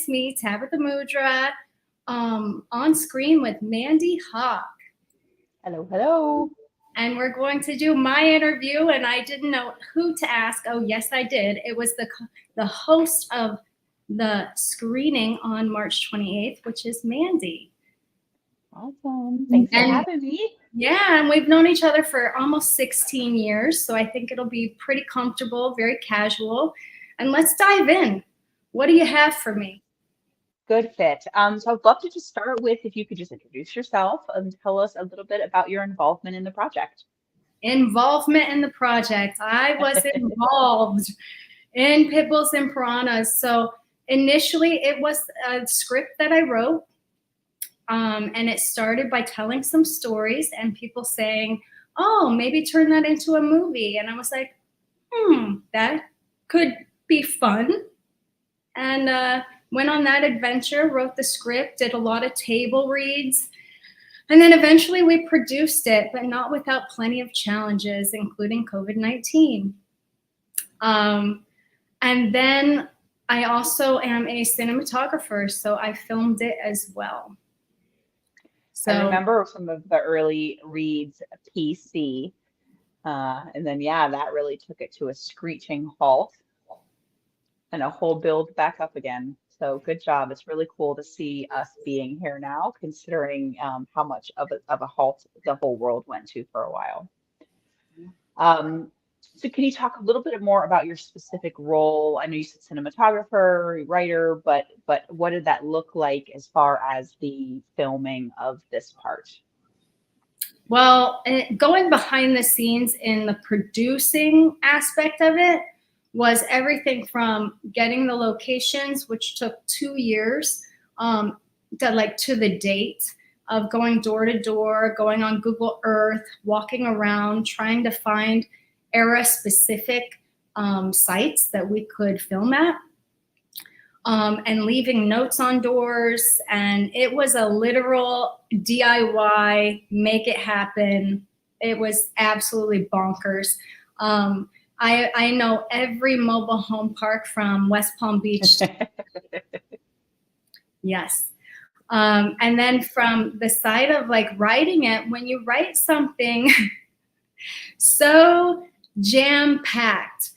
it's me, Tabatha Mudra, on screen with Mandy Hawk. Hello, hello. And we're going to do my interview, and I didn't know who to ask. Oh, yes, I did. It was the host of the screening on March 28th, which is Mandy. Awesome. Thanks for And having me. yeah, and we've known each other for almost 16 years, so I think it'll be pretty comfortable, very casual. And let's dive in. What do you have for me? Good fit. So I'd love to just start with if you could just introduce yourself and tell us a little bit about your involvement in the project. Involvement in the project. I was involved in Pit Bulls and Piranhas. So initially, it was a script that I wrote, and it started by telling some stories and people saying, "Oh, maybe turn that into a movie." And I was like, that could be fun. And went on that adventure, wrote the script, did a lot of table reads. And then eventually we produced it, but not without plenty of challenges, including COVID-19. And then I also am a cinematographer, so I filmed it as well. I So remember some of the early reads, PC, and then yeah, that really took it to a screeching halt and a whole build back up again. So good job. It's really cool to see us being here now, considering how much of a halt the whole world went to for a while. Um, so can you talk a little bit more about your specific role? I know you said cinematographer, writer, but what did that look like as far as the filming of this part? well, going behind the scenes in the producing aspect of it was everything from getting the locations, which took 2 years, to the date of going door to door, going on Google Earth, walking around, trying to find era-specific sites that we could film at. And leaving notes on doors. And it was a literal DIY, make it happen. It was absolutely bonkers. I know every mobile home park from West Palm Beach. Yes. And then from the side of like writing it, when you write something so jam-packed,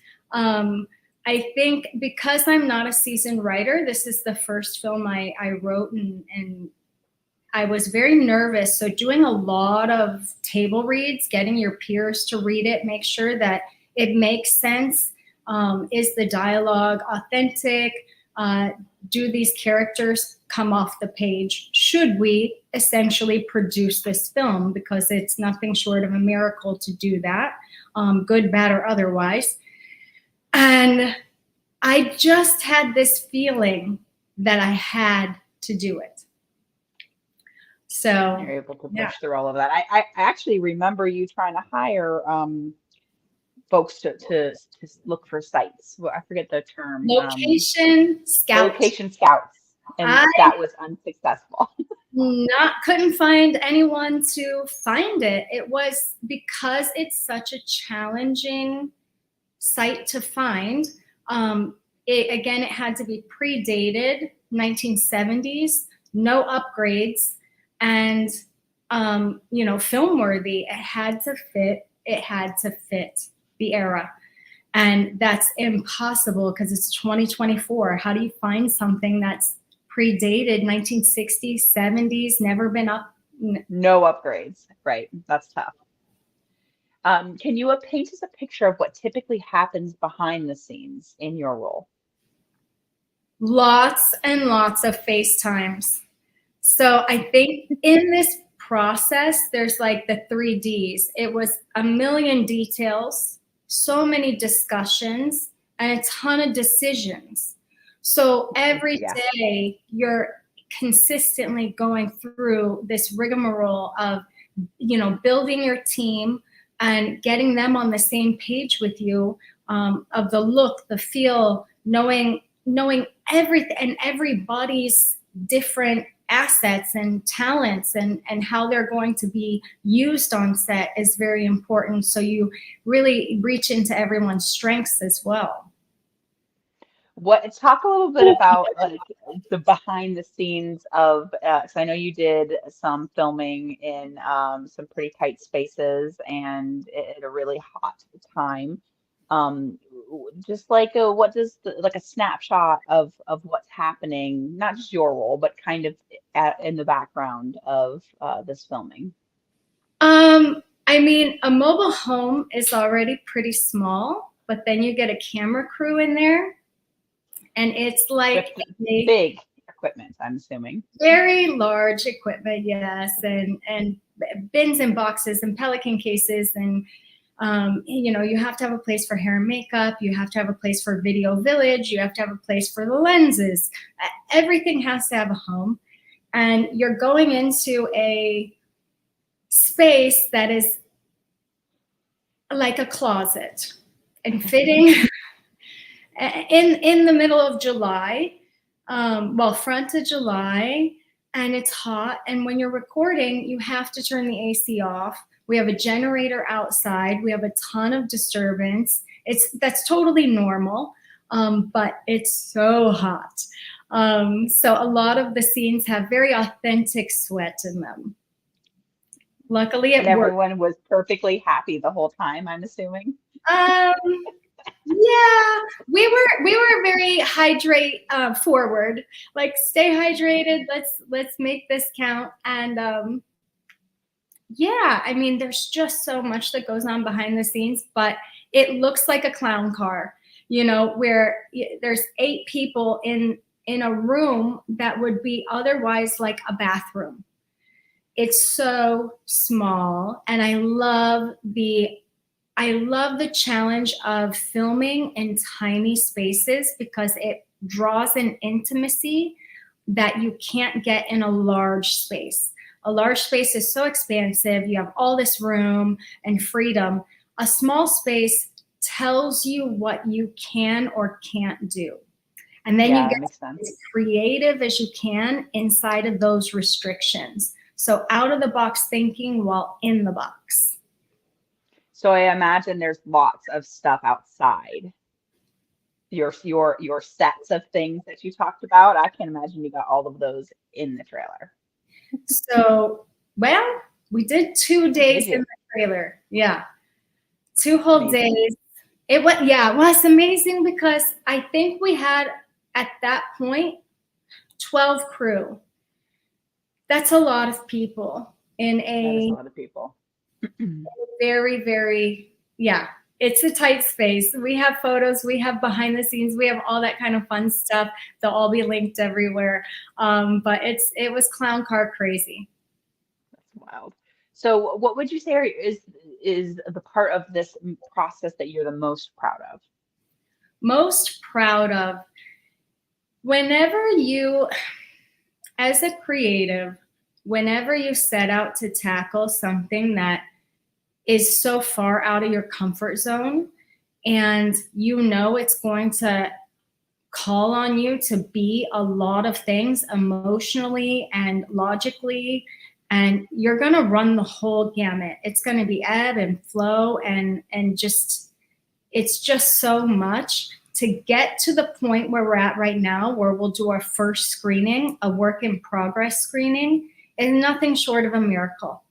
I think because I'm not a seasoned writer, this is the first film I wrote, and I was very nervous. So doing a lot of table reads, getting your peers to read it, make sure that it makes sense. Is the dialogue authentic? Do these characters come off the page? Should we essentially produce this film? Because it's nothing short of a miracle to do that, good, bad, or otherwise. And I just had this feeling that I had to do it. So You're able to yeah. push through all of that. I actually remember you trying to hire folks to look for sites. Well, I forget the term. Location scout. Location scouts, and I that was unsuccessful. couldn't find anyone to find it. It was because it's such a challenging site to find. It had to be predated 1970s, no upgrades, and film worthy. It had to fit. It had to fit the era, and that's impossible because it's 2024. How do you find something that's predated 1960s, 70s, never been up? No upgrades, right? That's tough. Can you paint us a picture of what typically happens behind the scenes in your role? Lots and lots of FaceTimes. So I think in this process, there's like the 3Ds. It was a million details, so many discussions, and a ton of decisions. So every Yeah. day you're consistently going through this rigmarole of, building your team and getting them on the same page with you, of the look, the feel, knowing everything and everybody's different assets and talents and how they're going to be used on set is very important. So you really reach into everyone's strengths as well. Talk a little bit about like the behind the scenes of, 'cause I know you did some filming in some pretty tight spaces and at a really hot time. Just like what does like a snapshot of what's happening, not just your role, but kind of in the background of this filming. I mean, a mobile home is already pretty small, but then you get a camera crew in there, and it's like With a big equipment, I'm assuming. very large equipment, yes, and bins and boxes and Pelican cases, and you know, you have to have a place for hair and makeup. You have to have a place for video village. You have to have a place for the lenses. Everything has to have a home, and you're going into a space that is like a closet and fitting in the middle of July, well, front of July, and it's hot. And when you're recording, you have to turn the AC off. We have a generator outside. We have a ton of disturbance. That's totally normal, but it's so hot. So a lot of the scenes have very authentic sweat in them. Luckily, it And worked. everyone was perfectly happy the whole time, I'm assuming. Um, yeah, we were very hydrate forward, like stay hydrated. Let's make this count. And yeah, I mean, there's just so much that goes on behind the scenes, but it looks like a clown car, you know, where there's 8 people in a room that would be otherwise like a bathroom. It's so small, and I love the challenge of filming in tiny spaces because it draws an intimacy that you can't get in a large space. A large space is so expansive. You have all this room and freedom. A small space tells you what you can or can't do. And then Yeah, you that get makes sense. as creative as you can inside of those restrictions. So out of the box thinking while in the box. So I imagine there's lots of stuff outside. Your sets of things that you talked about. I can imagine you got all of those in the trailer. So, well, we did 2 days Did in you? the trailer. Yeah. 2 whole Amazing. days. It was, yeah, it was amazing because I think we had at that point 12 crew. That's a lot of people in That is a a lot of people. very, very, yeah, it's a tight space. We have photos, we have behind the scenes, we have all that kind of fun stuff. They'll all be linked everywhere. But it was clown car crazy. That's wild. So what would you say is the part of this process that you're the most proud of? Most proud of, whenever you, as a creative, whenever you set out to tackle something that is so far out of your comfort zone, and you know it's going to call on you to be a lot of things emotionally and logically, and you're going to run the whole gamut. It's going to be ebb and flow, and just, it's just so much to get to the point where we're at right now, where we'll do our first screening, a work in progress screening, is nothing short of a miracle.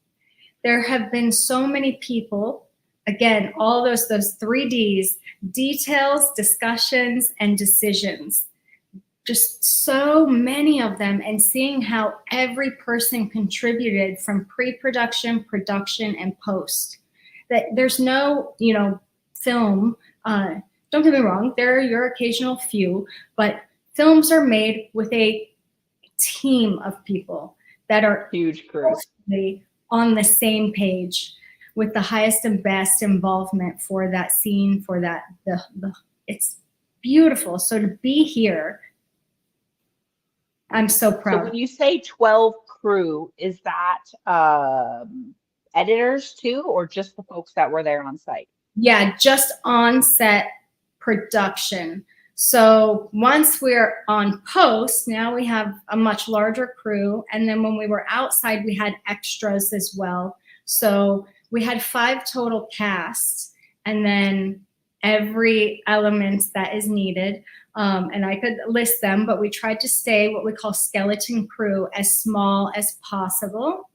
There have been so many people, again, all those 3 Ds, details, discussions, and decisions. Just so many of them, and seeing how every person contributed from pre-production, production, and post. That there's no, you know, film. Don't get me wrong, there are your occasional few, but films are made with a team of people that are Huge crews. on the same page with the highest and best involvement for that scene, for that, it's beautiful. So to be here, I'm so So proud. when you say 12 crew, is that editors too, or just the folks that were there on site? Yeah, just on set production. So once we're on post, now we have a much larger crew. And then when we were outside, we had extras as well. So we had 5 total casts, and then every element that is needed. And I could list them, but we tried to stay what we call skeleton crew as small as possible.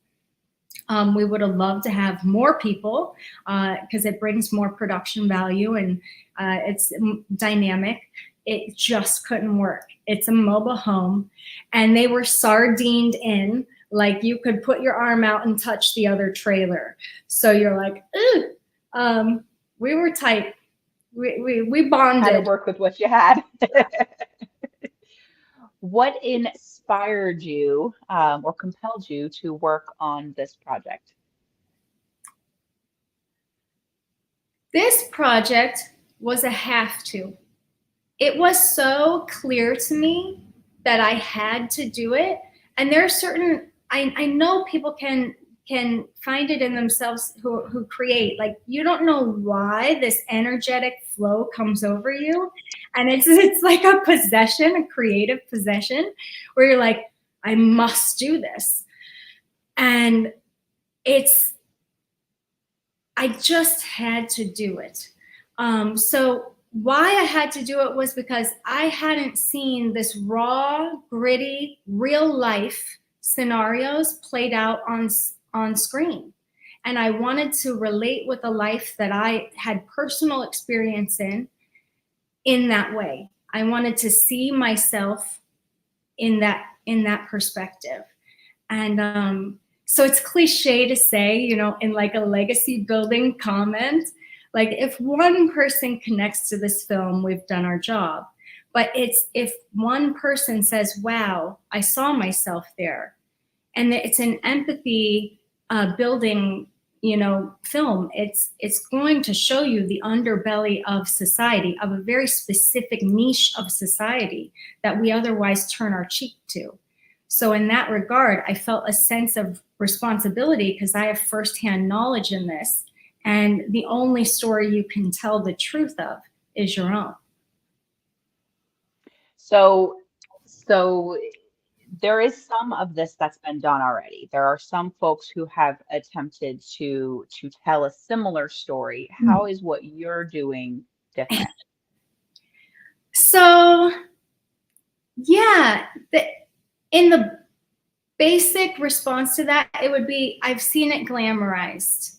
We would have loved to have more people because it brings more production value and it's dynamic. It just couldn't work. It's a mobile home, and they were sardined in, like you could put your arm out and touch the other trailer. So you're like, ugh. We were tight. We Had to bonded. work with what you had. What inspired you or compelled you to work on this project? This project was a have to. It was so clear to me that I had to do it. And there are certain, I know people can find it in themselves who create. Like, you don't know why this energetic flow comes over you. And it's like a possession, a creative possession, where you're like, I must do this. And I just had to do it. So why I had to do it was because I hadn't seen this raw, gritty, real life scenarios played out on screen. And I wanted to relate with a life that I had personal experience in that way. I wanted to see myself in that perspective. And so it's cliche to say, in like a legacy building comment, like if one person connects to this film, we've done our job. But it's if one person says, wow, I saw myself there. And it's an empathy building, film. It's going to show you the underbelly of society, of a very specific niche of society that we otherwise turn our cheek to. So in that regard, I felt a sense of responsibility because I have firsthand knowledge in this. And the only story you can tell the truth of is your own. So, so there is some of this that's been done already. There are some folks who have attempted to tell a similar story. How is what you're doing different? So, yeah, in the basic response to that, it would be, I've seen it glamorized.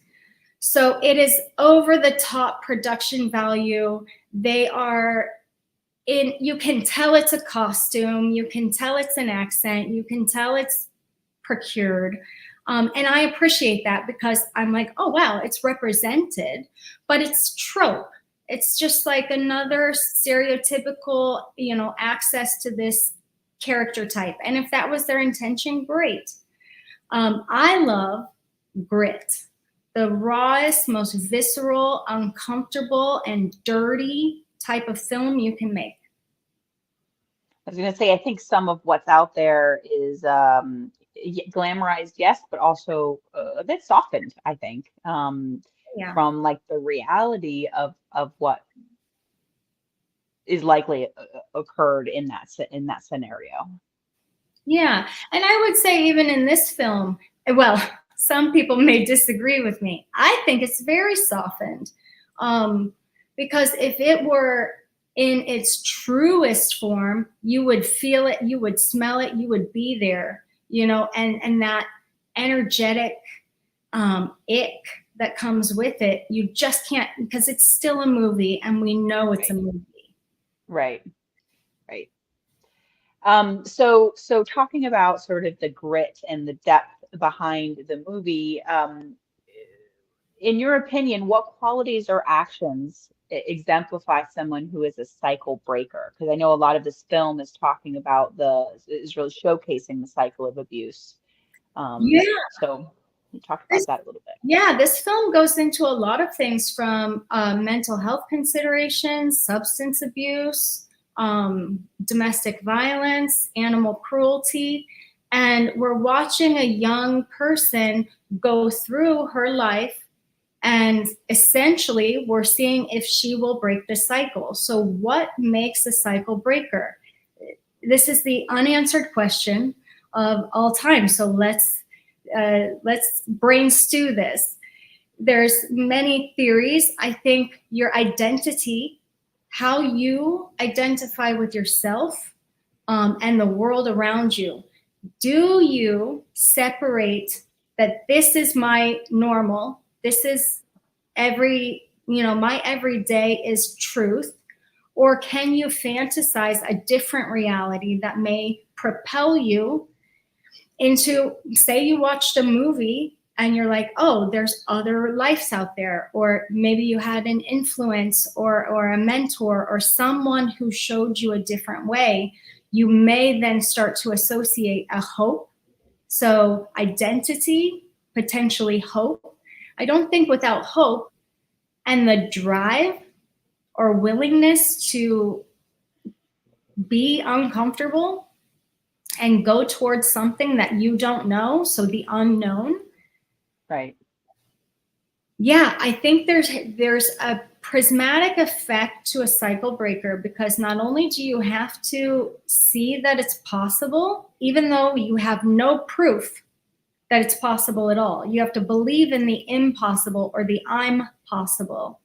So it is over the top production value. They are you can tell it's a costume, you can tell it's an accent, you can tell it's procured. And I appreciate that because I'm like, oh, wow, it's represented, but it's trope. It's just like another stereotypical, access to this character type. And if that was their intention, great. I love grit, the rawest, most visceral, uncomfortable, and dirty type of film you can make. I was going to say, I think some of what's out there is glamorized, yes, but also a bit softened, I think, Yeah. from like the reality of what is likely occurred in that scenario. Yeah. And I would say even in this film, well, some people may disagree with me. I think it's very softened. Because if it were in its truest form, you would feel it, you would smell it, you would be there, and that energetic ick that comes with it, you just can't, because it's still a movie and we know it's a movie. Right, right. So talking about sort of the grit and the depth behind the movie, in your opinion, what qualities or actions exemplify someone who is a cycle breaker? Because I know a lot of this film is talking about is really showcasing the cycle of abuse. Yeah. So talk about that a little bit. Yeah, this film goes into a lot of things from mental health considerations, substance abuse, domestic violence, animal cruelty. And we're watching a young person go through her life. And essentially, we're seeing if she will break the cycle. So, what makes a cycle breaker? This is the unanswered question of all time. So, let's brain stew this. There's many theories. I think your identity how you identify with yourself and the world around you. Do you separate that this is my normal, this is my everyday is truth, or can you fantasize a different reality that may propel you into, say you watched a movie and you're like, oh, there's other lives out there, or maybe you had an influence or a mentor or someone who showed you a different way. You may then start to associate a hope. So identity, potentially hope. I don't think without hope and the drive or willingness to be uncomfortable and go towards something that you don't know, so the unknown. Right. Yeah, I think there's a prismatic effect to a cycle breaker, because not only do you have to see that it's possible, even though you have no proof that it's possible at all, you have to believe in the impossible or the I'm possible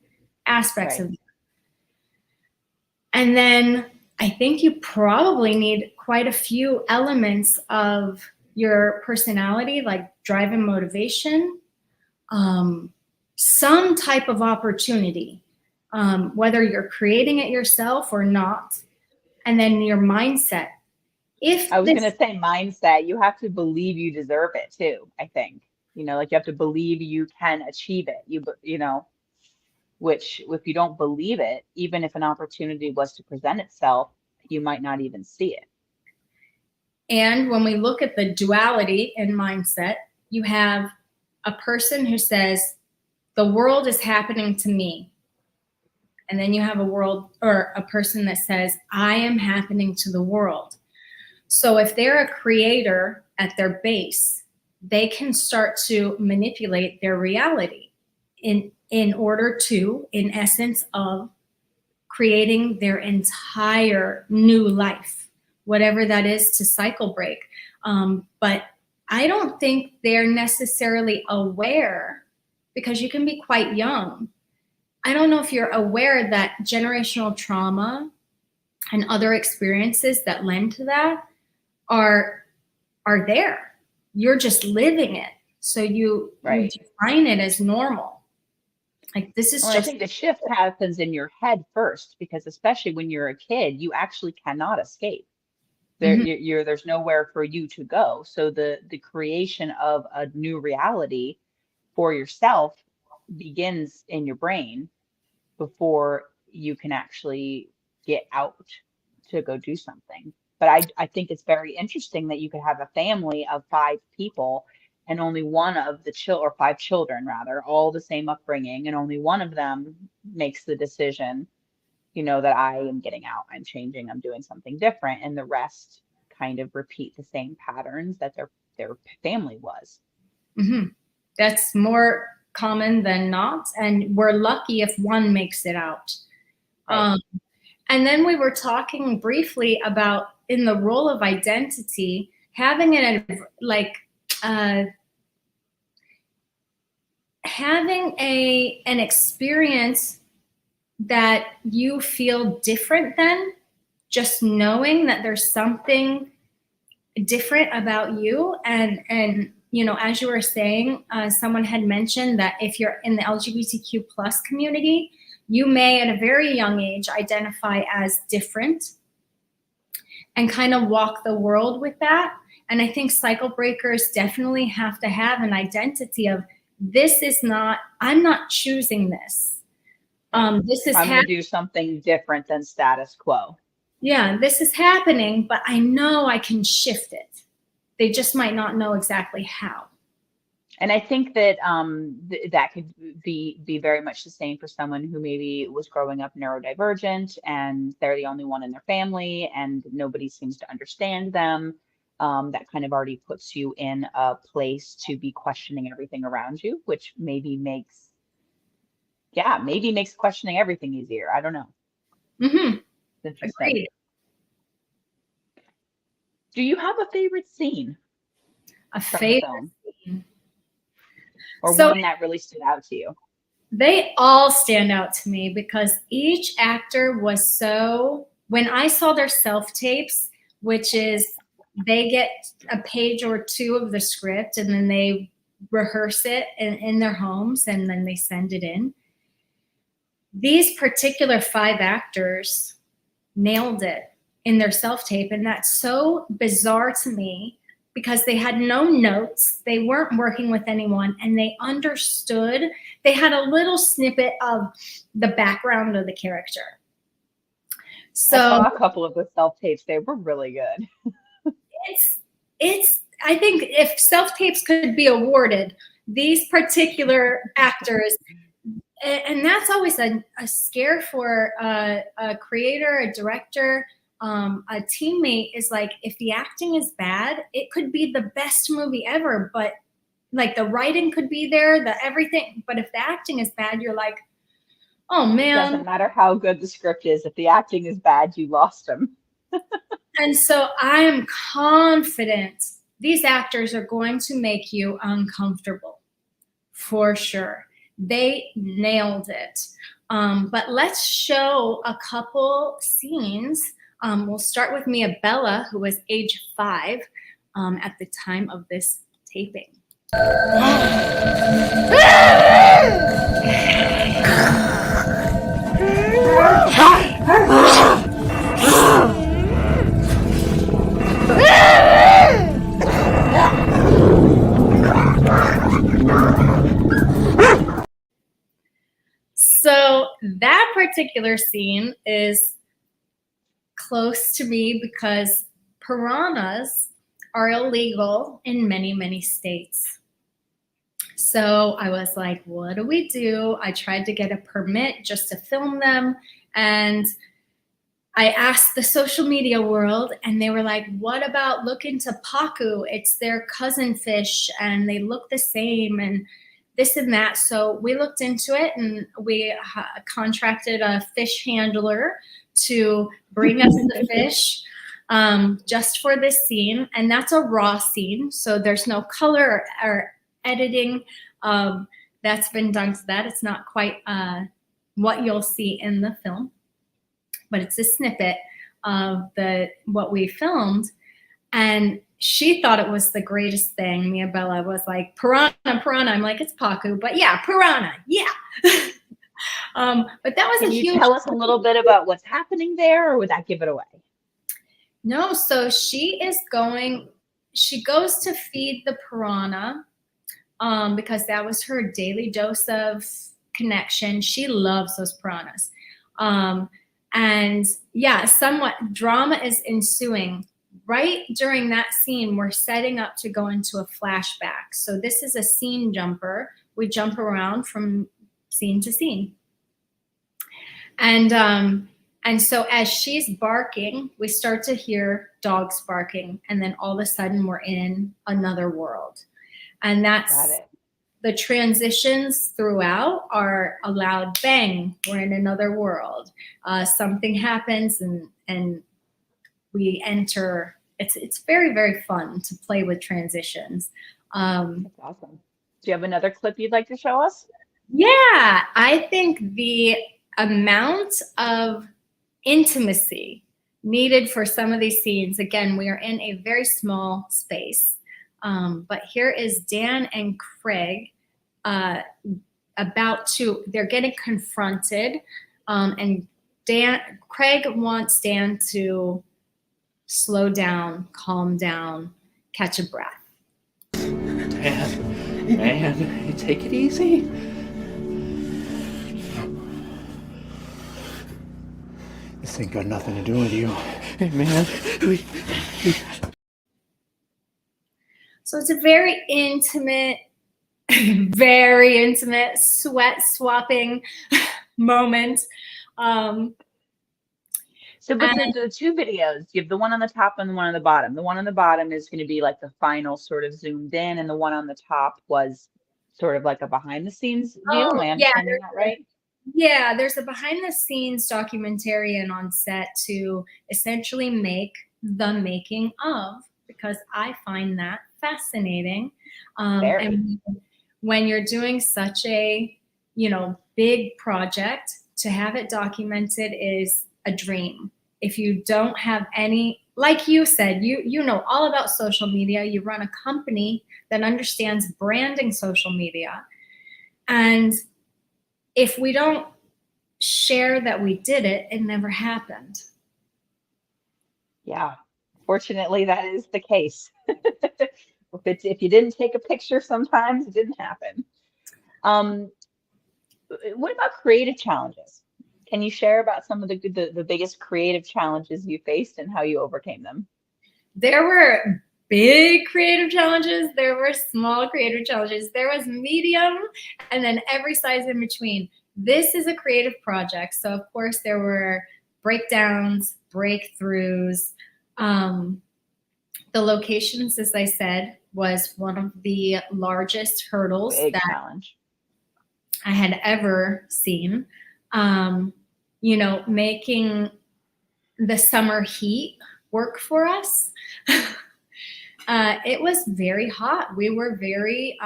aspects of it. And then I think you probably need quite a few elements of your personality, like drive and motivation, some type of opportunity, whether you're creating it yourself or not, and then your mindset. I was going to say mindset. You have to believe you deserve it too, I think. Like you have to believe you can achieve it. Which if you don't believe it, even if an opportunity was to present itself, you might not even see it. And when we look at the duality in mindset, you have a person who says, the world is happening to me. And then you have a person that says, I am happening to the world. So if they're a creator at their base, they can start to manipulate their reality in order to, in essence, of creating their entire new life, whatever that is to cycle break. But I don't think they're necessarily aware, because you can be quite young. I don't know if you're aware that generational trauma and other experiences that lend to that are there. You're just living it. So you define it as normal. Like this is I think the shift happens in your head first, because especially when you're a kid, you actually cannot escape. There's nowhere for you to go. So the creation of a new reality for yourself begins in your brain before you can actually get out to go do something. But I think it's very interesting that you could have a family of 5 people and only one of the or 5 children rather, all the same upbringing, and only one of them makes the decision, that I am getting out, I'm changing, I'm doing something different, and the rest kind of repeat the same patterns that their family was. Mm-hmm. That's more common than not, and we're lucky if one makes it out. Right. And then we were talking briefly about, in the role of identity, having an experience that you feel different than, just knowing that there's something different about you. And as you were saying, someone had mentioned that if you're in the LGBTQ plus community, you may at a very young age identify as different and kind of walk the world with that. And I think cycle breakers definitely have to have an identity of, I'm not choosing this. This is I'm going to do something different than status quo. Yeah, this is happening, but I know I can shift it. They just might not know exactly how. And I think that that could be very much the same for someone who maybe was growing up neurodivergent and they're the only one in their family and nobody seems to understand them. That kind of already puts you in a place to be questioning everything around you, which maybe makes questioning everything easier. I don't know. Mm-hmm. Interesting. Agreed. Do you have a favorite scene A from the favorite film? scene? Or one that really stood out to you? They all stand out to me because each actor was so, when I saw their self tapes, which is they get a page or two of the script and then they rehearse it in their homes and then they send it in. These particular 5 actors nailed it in their self tape. And that's so bizarre to me because they had no notes, they weren't working with anyone, and they understood. They had a little snippet of the background of the character. I So saw a couple of the self tapes. They were really good. it's I think if self tapes could be awarded, these particular actors, and that's always a scare for a creator, a director, a teammate, is like, if the acting is bad, it could be the best movie ever, but like the writing could be there, the everything, but if the acting is bad, you're like, oh man. Doesn't matter how good the script is. If the acting is bad, you lost them. And so I am confident these actors are going to make you uncomfortable for sure. They nailed it. But let's show a couple scenes. We'll start with Mia Bella, who was age 5 at the time of this taping. So that particular scene is close to me because piranhas are illegal in many, many states. So I was like, what do we do? I tried to get a permit just to film them. And I asked the social media world and they were like, what about look into pacu? It's their cousin fish and they look the same and this and that. So we looked into it and we contracted a fish handler to bring us the fish just for this scene. And that's a raw scene. So there's no color or editing that's been done to that. It's not quite what you'll see in the film, but it's a snippet of what we filmed. And she thought it was the greatest thing. Mia Bella was like, piranha, piranha. I'm like, it's pacu, but yeah, piranha, yeah. But that was Can a you huge. tell us a little bit about what's happening there, or would that give it away? No, so she goes to feed the piranha because that was her daily dose of connection. She loves those piranhas. And yeah, somewhat drama is ensuing. Right during that scene, we're setting up to go into a flashback. So this is a scene jumper. We jump around from scene to scene. And so as she's barking, we start to hear dogs barking. And then all of a sudden we're in another world. And that's the transitions throughout are a loud bang. We're in another world. Something happens and we enter. It's very, very fun to play with transitions. That's awesome. Do you have another clip you'd like to show us? Yeah, I think the amount of intimacy needed for some of these scenes, again, we are in a very small space. But here is Dan and Craig they're getting confronted. And Craig wants Dan to slow down, calm down, catch a breath. Dan, man, you take it easy. This ain't got nothing to do with you. Hey, man, So it's a very intimate, sweat swapping moment. So, but the two videos, you have the one on the top and the one on the bottom. The one on the bottom is going to be like the final sort of zoomed in, and the one on the top was sort of like a behind the scenes view. Am I understanding that right? Yeah, there's a behind the scenes documentarian on set to essentially make the making of, because I find that fascinating. And when you're doing such a big project, to have it documented is a dream. If you don't have any, like you said, you know all about social media. You run a company that understands branding social media. And if we don't share that we did it, it never happened. Yeah, fortunately, that is the case. If you didn't take a picture, sometimes it didn't happen. What about creative challenges? Can you share about some of the biggest creative challenges you faced and how you overcame them? There were big creative challenges. There were small creative challenges. There was medium, and then every size in between. This is a creative project. So of course there were breakdowns, breakthroughs. The locations, as I said, was one of the largest hurdles Big that challenge. I had ever seen. Making the summer heat work for us. It was very hot. We were very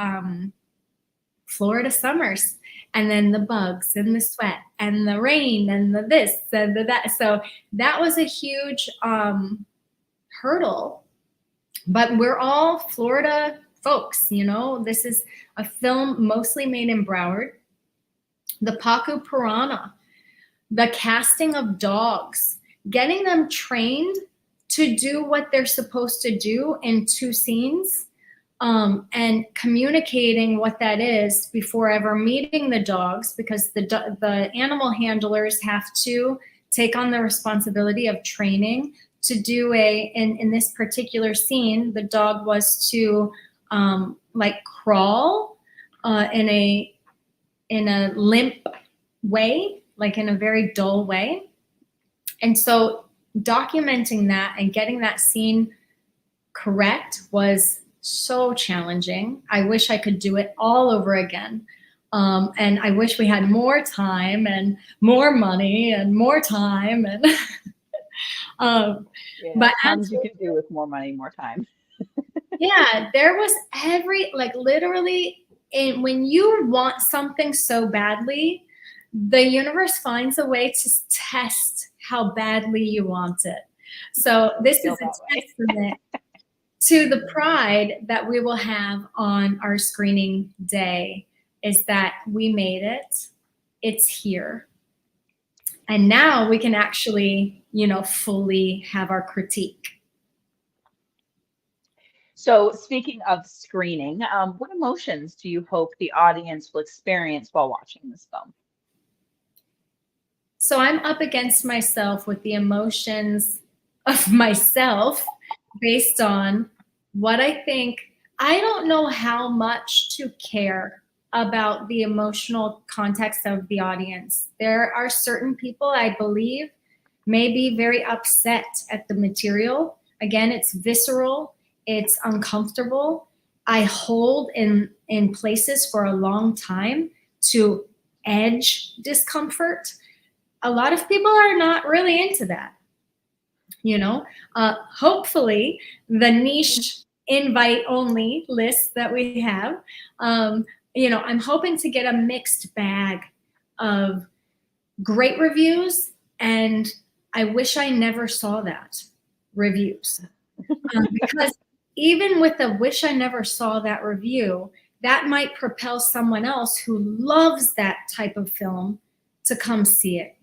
Florida summers, and then the bugs and the sweat and the rain and the this and the that. So that was a huge hurdle. But we're all Florida folks, This is a film mostly made in Broward. The Pacu Piranha, the casting of dogs, getting them trained to do what they're supposed to do in 2 scenes, and communicating what that is before ever meeting the dogs, because the animal handlers have to take on the responsibility of training to do in this particular scene, the dog was to crawl in a limp way, like in a very dull way. And so documenting that and getting that scene correct was so challenging. I wish I could do it all over again. And I wish we had more time and more money and more time. And but tons you can do with more money, more time. Yeah, there was literally, when you want something so badly, the universe finds a way to test how badly you want it. So this is a testament to the pride that we will have on our screening day, is that we made it. It's here. And now we can actually, fully have our critique. So speaking of screening, what emotions do you hope the audience will experience while watching this film? So I'm up against myself with the emotions of myself based on what I think. I don't know how much to care about the emotional context of the audience. There are certain people, I believe, may be very upset at the material. Again, it's visceral, it's uncomfortable. I hold in places for a long time to edge discomfort. A lot of people are not really into that. Hopefully the niche invite only list that we have, I'm hoping to get a mixed bag of great reviews and I wish I never saw that reviews. Because even with a wish I never saw that review, that might propel someone else who loves that type of film to come see it.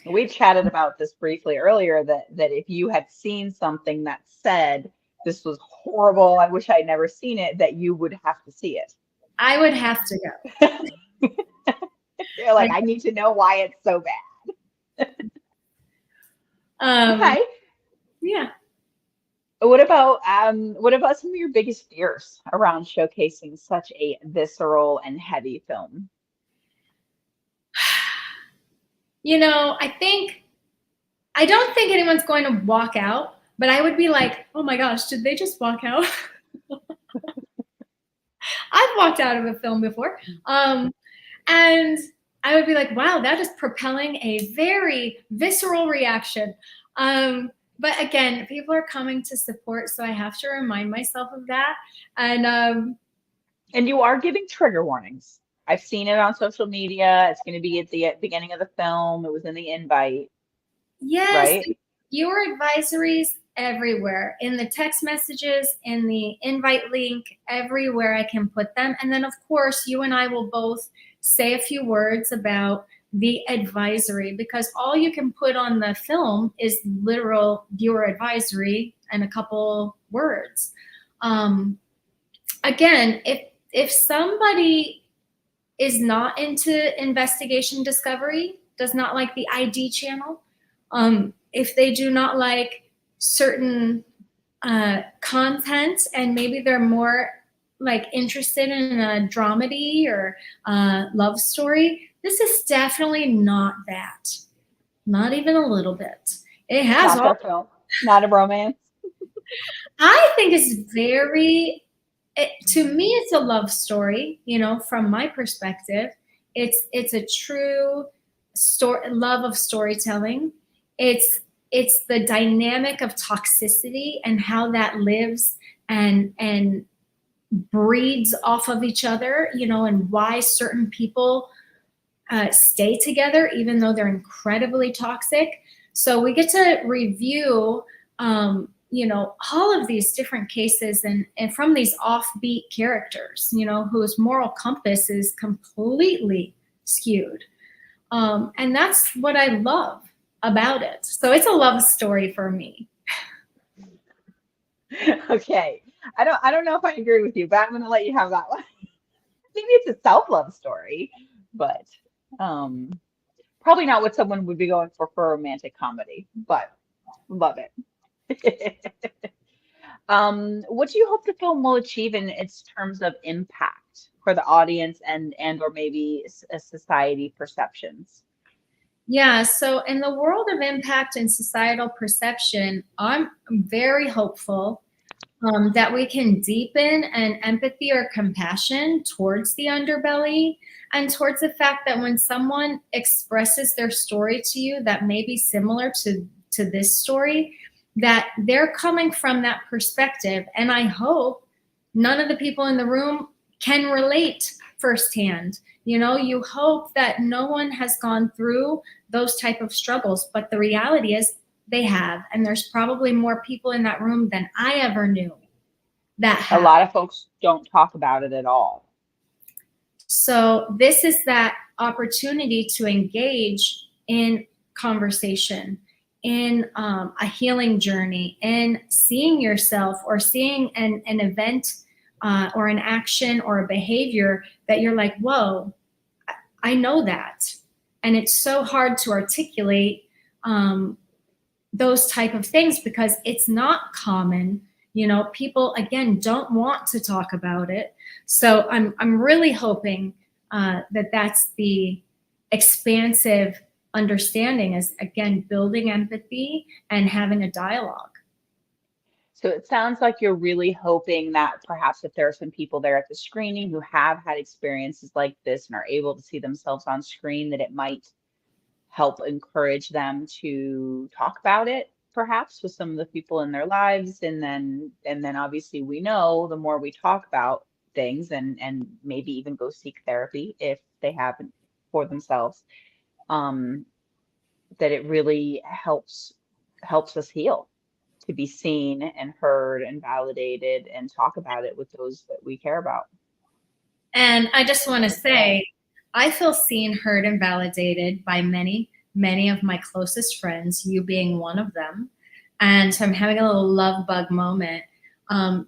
We chatted about this briefly earlier, that if you had seen something that said this was horrible, I wish I'd never seen it, that you would have to see it. I would have to go. You're like, I need to know why it's so bad. Okay. Yeah. What about some of your biggest fears around showcasing such a visceral and heavy film? I don't think anyone's going to walk out, but I would be like, oh my gosh, did they just walk out? I've walked out of a film before. And I would be like, wow, that is propelling a very visceral reaction. But again, people are coming to support, so I have to remind myself of that. And you are giving trigger warnings. I've seen it on social media. It's going to be at the beginning of the film. It was in the invite, Yes, right? viewer advisories everywhere in the text messages, in the invite link, everywhere I can put them. And then, of course, you and I will both say a few words about the advisory, because all you can put on the film is literal viewer advisory and a couple words. Again, if somebody is not into investigation discovery, does not like the ID channel, if they do not like certain content, and maybe they're more like interested in a dramedy or love story, this is definitely not that. Not even a little bit. It has Not all. their film, not a romance. I think it's very. To me, it's a love story. You know, from my perspective, it's a true story, love of storytelling. It's the dynamic of toxicity and how that lives and breeds off of each other. You know, and why certain people stay together even though they're incredibly toxic. So we get to review, you know, all of these different cases and from these offbeat characters, you know, whose moral compass is completely skewed. And that's what I love about it. So it's a love story for me. Okay. I don't know if I agree with you, but I'm gonna let you have that one. Maybe it's a self-love story, but probably not what someone would be going for a romantic comedy, but love it. What do you hope the film will achieve in its terms of impact for the audience and or maybe society perceptions? Yeah, so in the world of impact and societal perception, I'm very hopeful that we can deepen an empathy or compassion towards the underbelly and towards the fact that when someone expresses their story to you that may be similar to this story, that they're coming from that perspective. And I hope none of the people in the room can relate firsthand. You know, you hope that no one has gone through those type of struggles, but the reality is they have, and there's probably more people in that room than I ever knew that A have. lot of folks don't talk about it at all. So this is that opportunity to engage in conversation, in a healing journey, in seeing yourself or seeing an event or an action or a behavior that you're like, whoa, I know that. And it's so hard to articulate those type of things because it's not common. You know, people again don't want to talk about it. So I'm really hoping that that's the expansive understanding, is again building empathy and having a dialogue. So it sounds like you're really hoping that perhaps if there are some people there at the screening who have had experiences like this and are able to see themselves on screen, that it might help encourage them to talk about it, perhaps with some of the people in their lives. And then obviously we know the more we talk about things and maybe even go seek therapy if they haven't for themselves, that it really helps us heal, to be seen and heard and validated and talk about it with those that we care about. And I just want to say, I feel seen, heard, and validated by many, many of my closest friends, you being one of them. And so I'm having a little love bug moment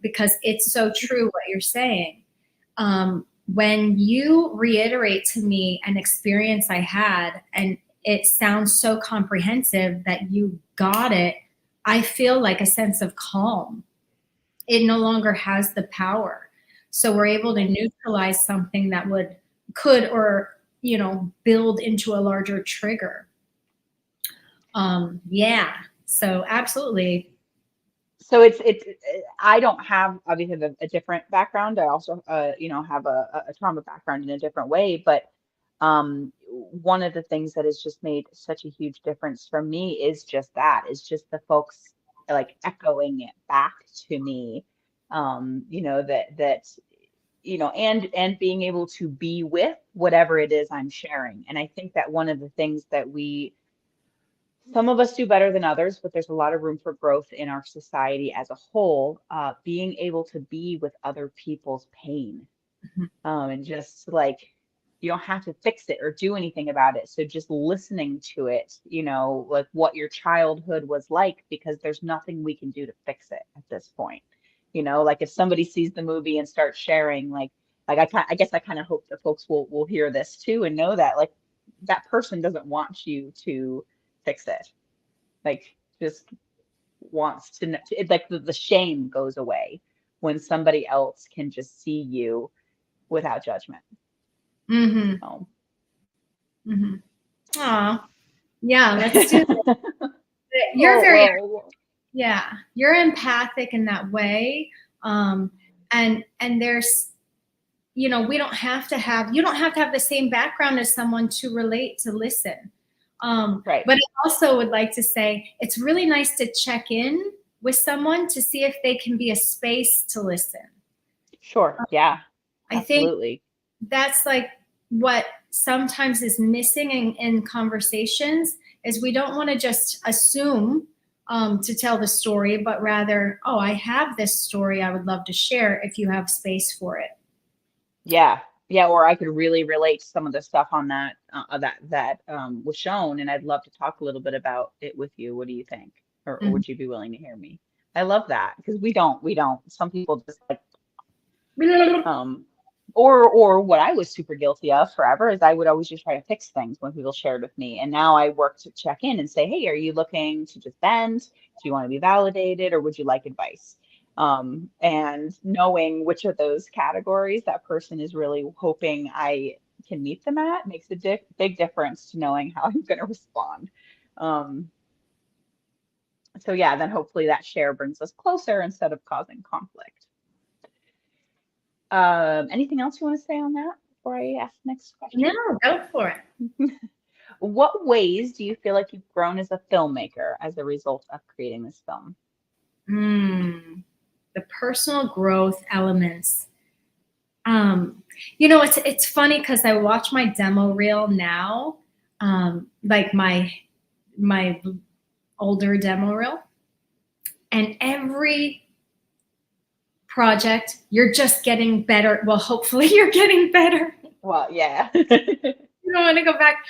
because it's so true what you're saying. When you reiterate to me an experience I had, and it sounds so comprehensive that you got it, I feel like a sense of calm. It no longer has the power. So we're able to neutralize something that could or build into a larger trigger. Yeah. So absolutely. So it's I don't have obviously a different background. I also have a trauma background in a different way, but one of the things that has just made such a huge difference for me is just the folks like echoing it back to me, that and being able to be with whatever it is I'm sharing. And I think that one of the things that some of us do better than others, but there's a lot of room for growth in our society as a whole, being able to be with other people's pain. Mhm. And just like, you don't have to fix it or do anything about it. So just listening to it, like what your childhood was like, because there's nothing we can do to fix it at this point. Like if somebody sees the movie and starts sharing, I guess I kind of hope that folks will hear this too and know that like that person doesn't want you to fix it. Like just wants to know, like the shame goes away when somebody else can just see you without judgment. Mm-hmm. So. Mm-hmm. Aw. Yeah, let's do that. You're Oh, very, well, yeah, you're empathic in that way. And there's, we don't have to have, you don't have to have the same background as someone to relate, to listen. right. But I also would like to say it's really nice to check in with someone to see if they can be a space to listen. Sure. Yeah, I think absolutely. that's like what sometimes is missing in conversations is we don't want to just assume to tell the story, but rather, oh, I have this story I would love to share if you have space for it. Yeah. Yeah. Or I could really relate to some of the stuff on that was shown, and I'd love to talk a little bit about it with you. What do you think? Or Mhm. would you be willing to hear me? I love that because we don't. Some people just like Um, or what I was super guilty of forever is I would always just try to fix things when people shared with me. And now I work to check in and say, hey, are you looking to just vent? Do you want to be validated or would you like advice? And knowing which of those categories that person is really hoping I can meet them at makes a big difference to knowing how I'm going to respond. Um, so yeah, then hopefully that share brings us closer instead of causing conflict. Anything else you want to say on that before I ask the next No, question? go for it. What ways do you feel like you've grown as a filmmaker as a result of creating this film? The personal growth elements. It's funny because I watch my demo reel now, like my older demo reel, and every project you're just getting better. Well, hopefully you're getting better. Well, yeah. You don't want to go back,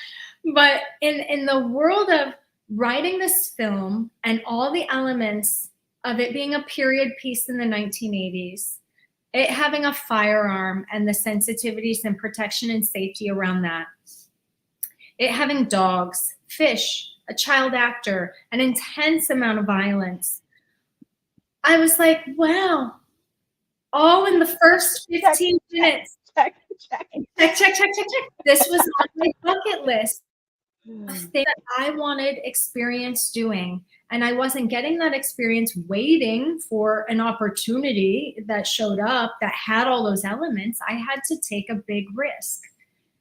but in the world of writing this film and all the elements of it being a period piece in the 1980s, it having a firearm and the sensitivities and protection and safety around that, it having dogs, fish, a child actor, an intense amount of violence, I was like, wow, all in the first 15 minutes. Check. Check. This was on my bucket list of things that I wanted experience doing. And I wasn't getting that experience waiting for an opportunity that showed up that had all those elements. I had to take a big risk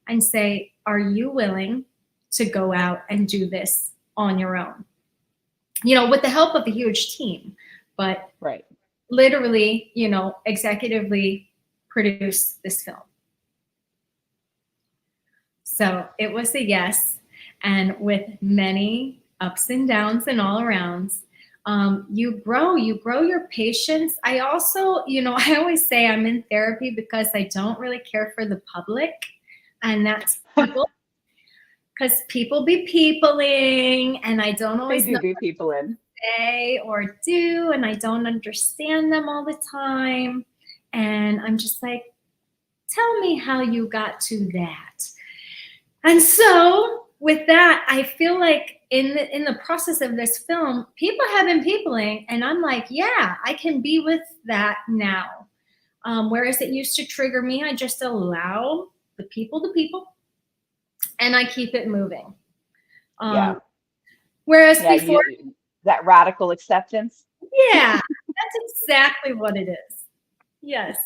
and say, are you willing to go out and do this on your own? With the help of a huge team, but Right. literally, executively produce this film. So it was a yes. And with many ups and downs and all arounds, you grow your patience. I also, I always say I'm in therapy because I don't really care for the public. And that's people, because people be peopling and I don't They always do know be people in. say or do, and I don't understand them all the time. And I'm just like, tell me how you got to that. And so with that, I feel like in the process of this film, people have been peopling, and I'm like, yeah, I can be with that now. Whereas it used to trigger me, I just allow the people, and I keep it moving. Yeah. Whereas Yeah, before, that radical acceptance. yeah, that's exactly what it is. Yes.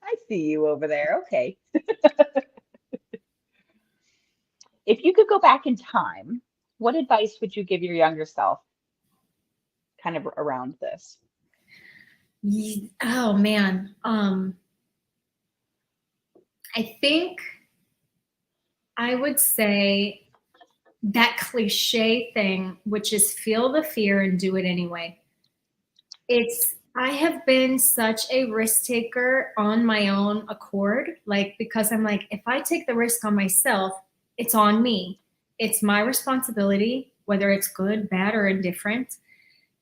I see you over there. Okay. If you could go back in time, what advice would you give your younger self kind of around this? Oh man. I think I would say that cliche thing, which is feel the fear and do it anyway. I have been such a risk taker on my own accord, like, because I'm like, if I take the risk on myself, it's on me. It's my responsibility, whether it's good, bad, or indifferent.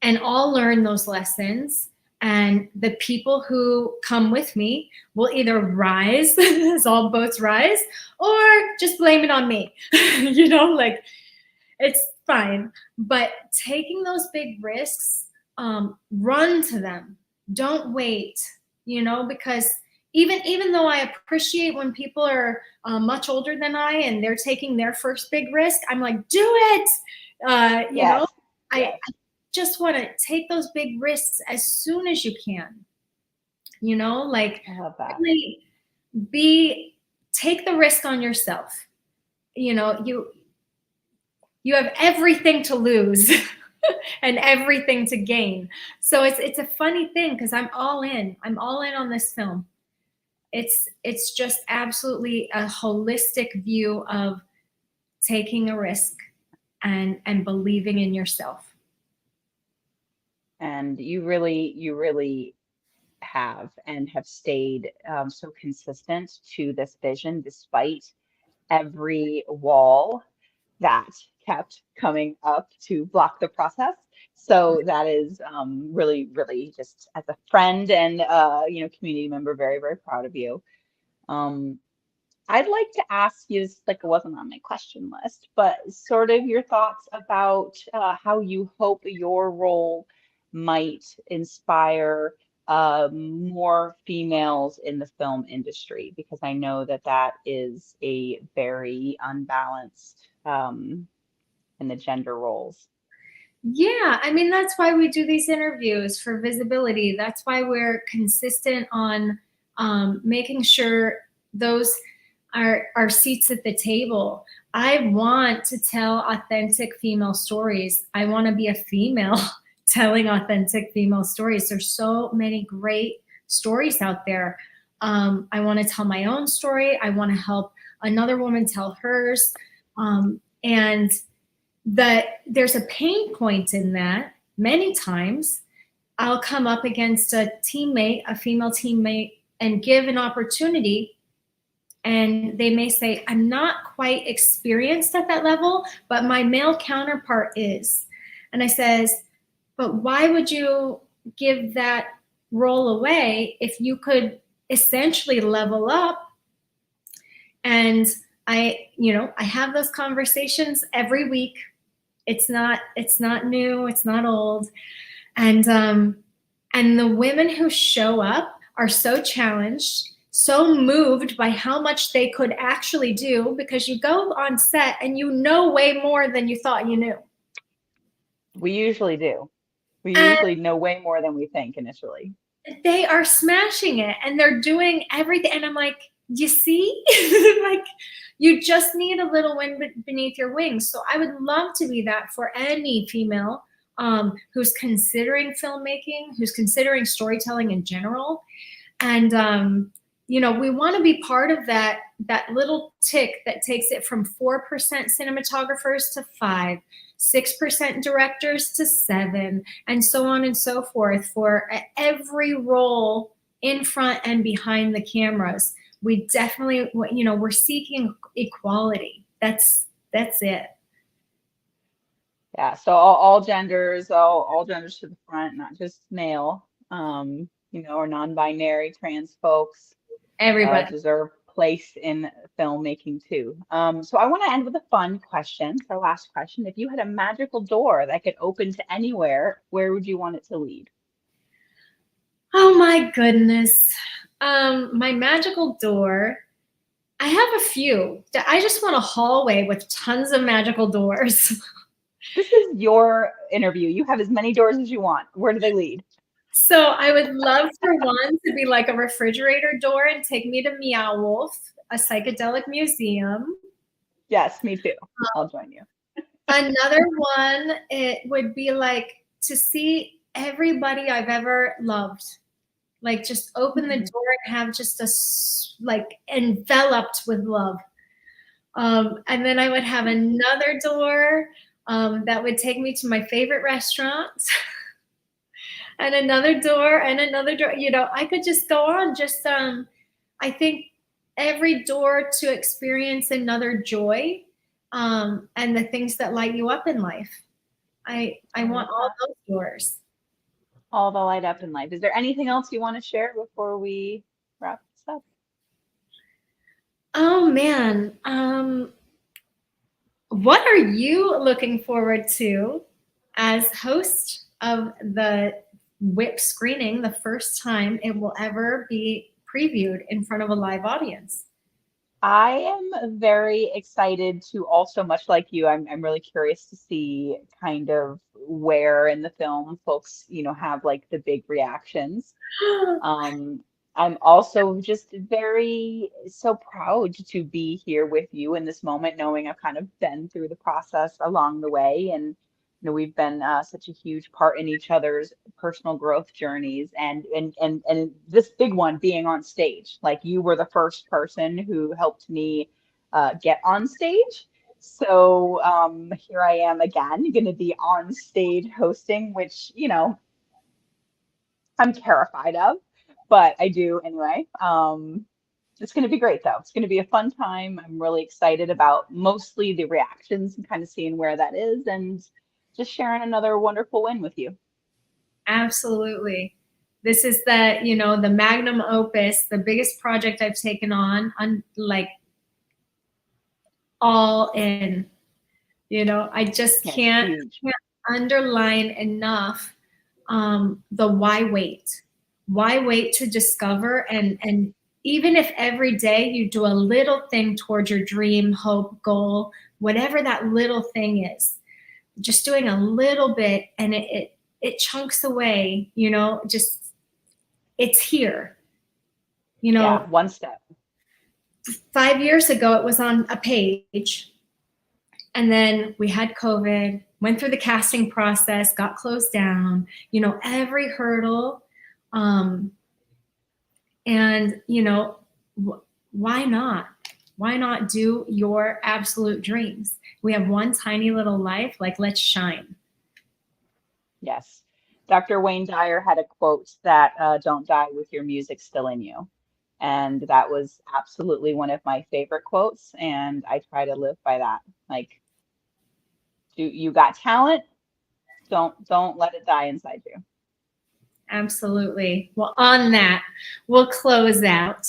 And I'll learn those lessons. And the people who come with me will either rise, as all boats rise, or just blame it on me. Like, it's fine. But taking those big risks, run to them. Don't wait, because even though I appreciate when people are much older than I and they're taking their first big risk, I'm like, do it. Yes. I just want to take those big risks as soon as you can. Like, I love that. really take the risk on yourself. You have everything to lose and everything to gain. So it's a funny thing because I'm all in. I'm all in on this film. It's just absolutely a holistic view of taking a risk and believing in yourself. And you really have stayed so consistent to this vision despite every wall that kept coming up to block the process. So that is really, really, just as a friend and community member, very, very proud of you. I'd like to ask you, this, like, it wasn't on my question list, but sort of your thoughts about how you hope your role might inspire more females in the film industry, because I know that that is a very unbalanced in the gender roles. Yeah, I mean, that's why we do these interviews, for visibility. That's why we're consistent on making sure those are seats at the table. I want to tell authentic female stories. I want to be a female telling authentic female stories. There's so many great stories out there. I want to tell my own story. I want to help another woman tell hers. And that there's a pain point in that. Many times I'll come up against a teammate, a female teammate, and give an opportunity, and they may say, I'm not quite experienced at that level, but my male counterpart is. And I says, but why would you give that role away if you could essentially level up? And I have those conversations every week. It's not new, it's not old. And the women who show up are so challenged, so moved by how much they could actually do, because you go on set and you know way more than you thought you knew. We usually do. We usually know way more than we think initially. They are smashing it and they're doing everything. And I'm like, you see? Like, you just need a little wind beneath your wings. So I would love to be that for any female who's considering filmmaking, who's considering storytelling in general. And we want to be part of that little tick that takes it from 4% cinematographers to 5%, 6% directors to 7%, and so on and so forth, for every role in front and behind the cameras. We definitely, we're seeking equality. That's it. Yeah, so all genders, all genders to the front, not just male, or non-binary, trans folks. Everybody deserve place in filmmaking too. So I want to end with a fun question. So last question: if you had a magical door that could open to anywhere, where would you want it to lead? Oh my goodness. My magical door. I have a few. I just want a hallway with tons of magical doors. This is your interview. You have as many doors as you want. Where do they lead? So I would love for one to be like a refrigerator door and take me to Meow Wolf, a psychedelic museum. Yes, me too. I'll join you. Another one, it would be like to see everybody I've ever loved. like just open the door and have just like enveloped with love. And then I would have another door that would take me to my favorite restaurants. And another door and another door. You know, I could just go on. Just I think every door to experience another joy, and the things that light you up in life. I want all those doors. All the light up in life. Is there anything else you want to share before we wrap this up? Oh man, what are you looking forward to as host of the WHIP screening, the first time it will ever be previewed in front of a live audience? I am very excited to also, much like you, I'm really curious to see kind of where in the film folks, you know, have like the big reactions. Um, I'm also just very so proud to be here with you in this moment, knowing I've kind of been through the process along the way, and you know we've been such a huge part in each other's personal growth journeys, and this big one being on stage. Like you were the first person who helped me get on stage. So here I am again, going to be on stage hosting, which, you know, I'm terrified of, but I do anyway. It's going to be great though. It's going to be a fun time. I'm really excited about mostly the reactions and kind of seeing where that is and just sharing another wonderful win with you. Absolutely. This is the, you know, the magnum opus, the biggest project I've taken on like all in. You know, I just Yeah, can't huge. underline enough the why wait. Why wait to discover, and even if every day you do a little thing towards your dream, hope, goal, whatever that little thing is, just doing a little bit, and it chunks away, you know, just it's here. You know, Yeah, one step. 5 years ago it was on a page, and then we had COVID, went through the casting process, got closed down, you know, every hurdle. And, you know, why not? Why not do your absolute dreams? We have one tiny little life, like let's shine. Yes. Dr. Wayne Dyer had a quote that don't die with your music still in you. And that was absolutely one of my favorite quotes. And I try to live by that. Like, you got talent, don't let it die inside you. Absolutely. Well, on that, we'll close out.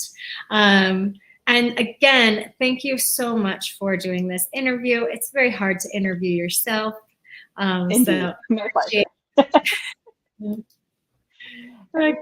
And again, thank you so much for doing this interview. It's very hard to interview yourself. Indeed. So My pleasure. okay.